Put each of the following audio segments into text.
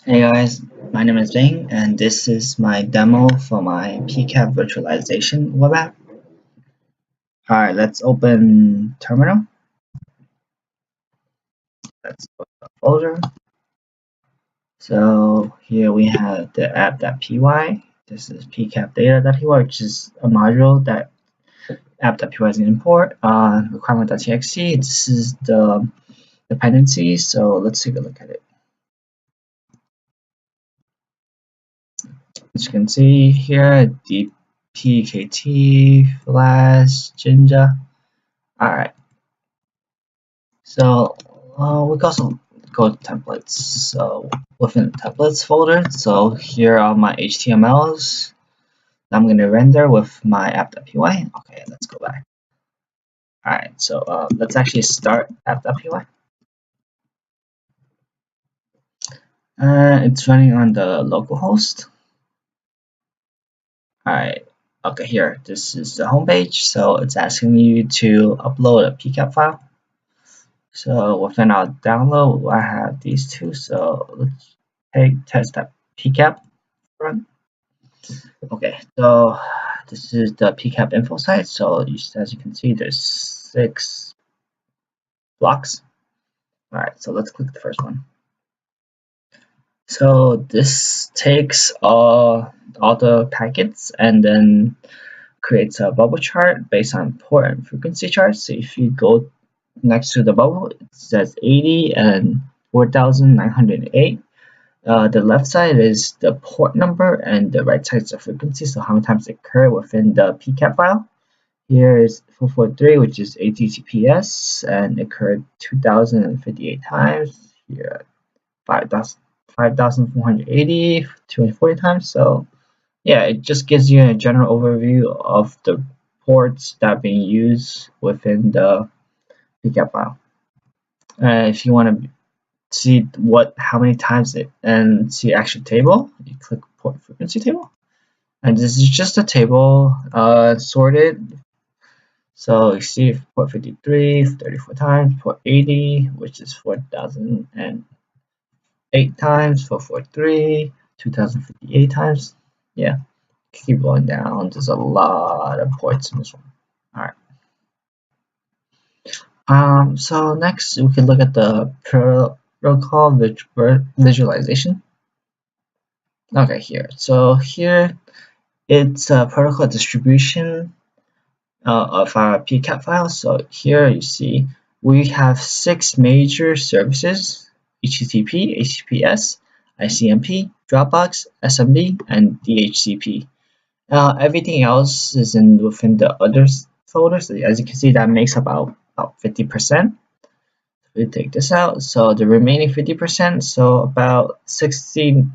Hey guys, my name is Bing and this is my demo for my PCAP Virtualization web app. Alright, let's open terminal. Let's open the folder. So here we have the app.py. This is PCAP data.py, which is a module that app.py is going to import. Requirement.txt, this is the dependency, so let's take a look at it. As you can see here, dpkt flash jinja. Alright, so we can also go to templates. So within the templates folder, so here are my HTMLs I'm going to render with my app.py. Okay, let's go back. Alright, so let's actually start app.py. It's running on the localhost. Alright, okay, here, this is the home page. So it's asking you to upload a PCAP file. So within our download, I have these two. So let's take test.pcap run. Okay, so this is the PCAP info site. So as you can see, there's 6 blocks. All right, so let's click the first one. So this takes all the packets and then creates a bubble chart based on port and frequency charts. So if you go next to the bubble, it says 80 and 4908. The left side is the port number and the right side is the frequency, so how many times it occurred within the PCAP file. Here is 443, which is HTTPS, and it occurred 2058 times. Here 5480, 240 times. So yeah, it just gives you a general overview of the ports that are being used within the PCAP file. If you want to see how many times it and see actual table, you click port frequency table, and this is just a table sorted. So you see port 53 34 times, port 80, which is 4008 times, 443 2058 times. Yeah, keep going down. There's a lot of ports in this one. All right. So next we can look at the protocol visualization. Okay, here. So here it's a protocol distribution of our PCAP file. So here you see we have 6 major services: HTTP, HTTPS, ICMP, Dropbox, SMB, and DHCP. Everything else is within the others folder. So as you can see, that makes about 50%. We take this out, so the remaining 50%, so about 70%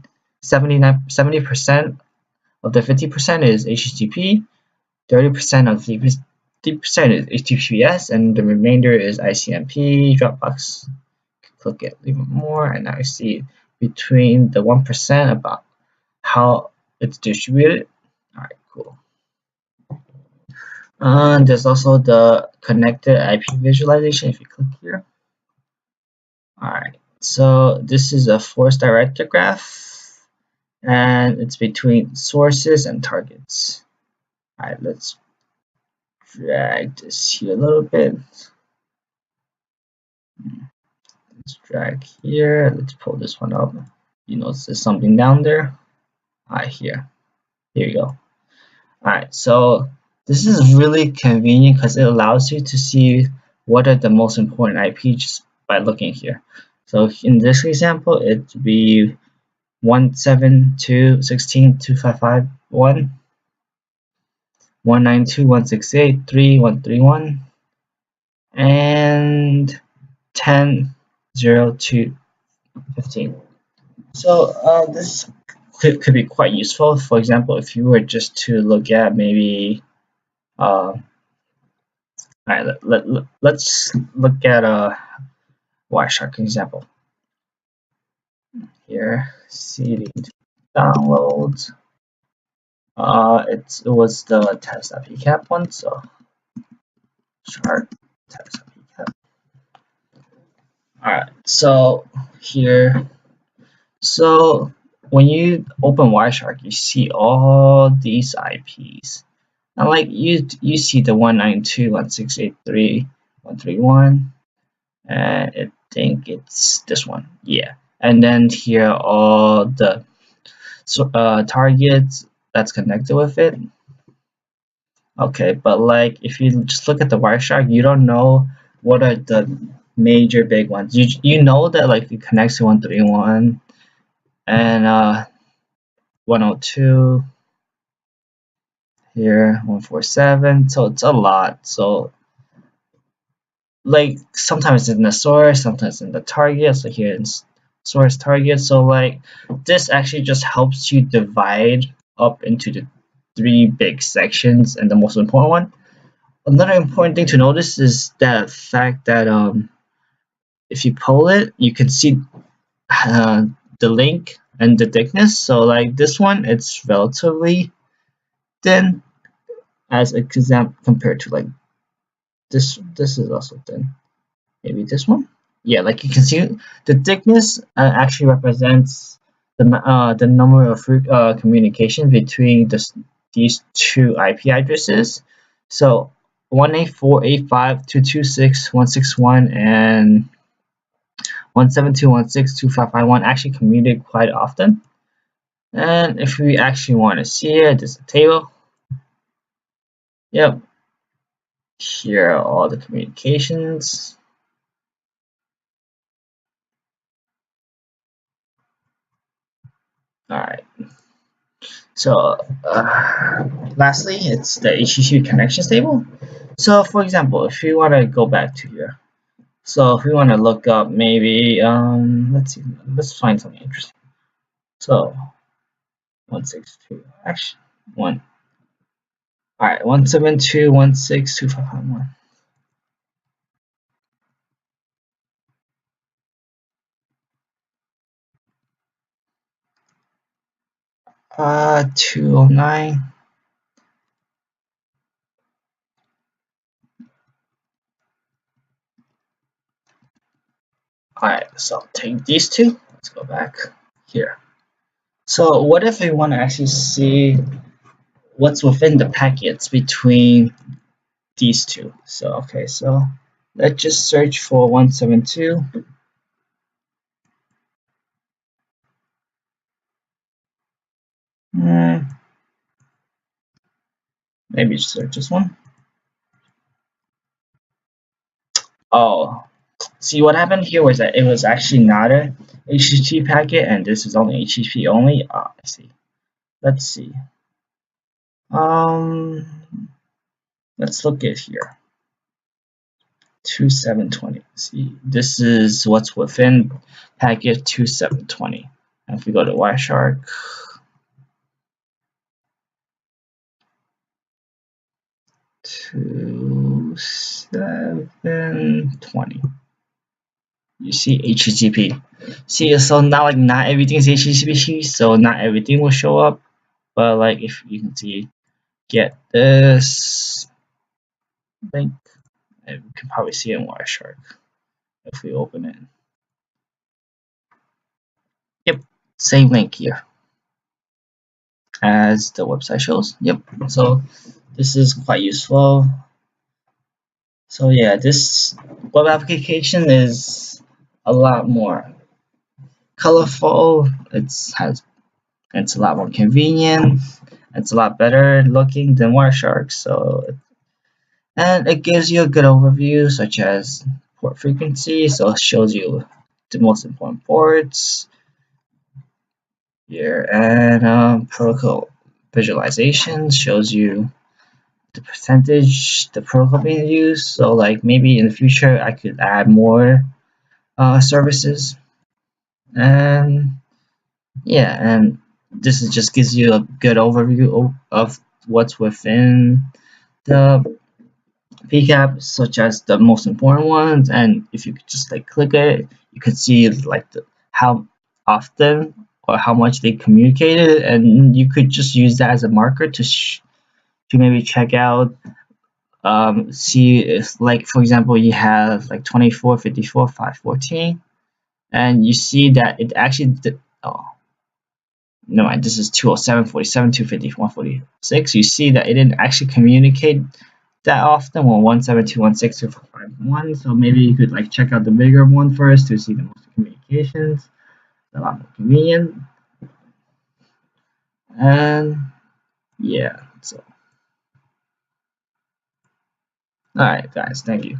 of the 50% is HTTP, 30% of the 50% is HTTPS, and the remainder is ICMP, Dropbox. Click it even more, and now you see between the 1% about how it's distributed. All right, cool. There's also the connected IP visualization. If you click here. Alright, so this is a force directed graph, and it's between sources and targets. Alright, let's drag this here a little bit. Let's drag here. Let's pull this one up. You notice there's something down there. Alright, here you go. Alright, so this is really convenient because it allows you to see what are the most important IP just by looking here. So in this example, it would be 172.16.255.1, 192.168.3.131, and 10.02.15. So this could be quite useful. For example, if you were just to look at maybe all right, let's look at a Wireshark example. Here, CD downloads. It was the test.pcap one, so shark test.pcap. Alright, so here, So when you open Wireshark, you see all these IPs. And like you see the 192.168.3.131, and I think it's this one. Yeah. And then here are all the targets that's connected with it. Okay, but like if you just look at the Wireshark, you don't know what are the major big ones. You know that like it connects to 131 and 102 here, 147. So it's a lot. So like sometimes in the source, sometimes in the target. So here in source target. So like this actually just helps you divide up into the three big sections, and the most important one. Another important thing to notice is that fact that if you pull it, you can see the link and the thickness. So like this one, it's relatively thin as an example compared to like this. This is also thin. Maybe this one. Yeah, like you can see, the thickness actually represents the number of communication between these two IP addresses. So 184.85.226.161 and 172.162.551 actually communicate quite often. And if we actually want to see it, there's a table. Yep. Here are all the communications. All right. So lastly, it's the HTTP connections table. So for example, if we want to go back to here, so if we want to look up maybe let's see, let's find something interesting. So 162 actually one. All right, 172.162.551. 209. Alright, so take these two. Let's go back here. So what if we want to actually see what's within the packets between these two? So okay, so let's just search for 172. Maybe search this one. Oh, see what happened here was that it was actually not a HTTP packet, and this is only HTTP only. I see. Let's see. Let's look at here. 2720. See, this is what's within packet 2720. And if we go to Wireshark, 2720. You see HTTP. See, so now like not everything is HTTP, so not everything will show up. But like if you can see, get this link, and we can probably see it in Wireshark if we open it. Yep, same link here as the website shows. Yep. So this is quite useful. So yeah, this web application is a lot more colorful. It's a lot more convenient. It's a lot better looking than Wireshark. And it gives you a good overview, such as port frequency. So it shows you the most important ports here, and protocol visualization shows you the percentage the protocol being used. So like maybe in the future I could add more services, and yeah, and this is just gives you a good overview of what's within the PCAP, such as the most important ones. And if you could just like click it, you could see like how often or how much they communicated, and you could just use that as a marker to maybe check out, see if like for example you have like 24, 54, 514, and you see that it actually oh no mind, this is 207, 47, 250, 146. You see that it didn't actually communicate that often. Well, 172, 162, so maybe you could like check out the bigger one first to see the most communications. It's a lot more convenient. And yeah, so all right guys, thank you.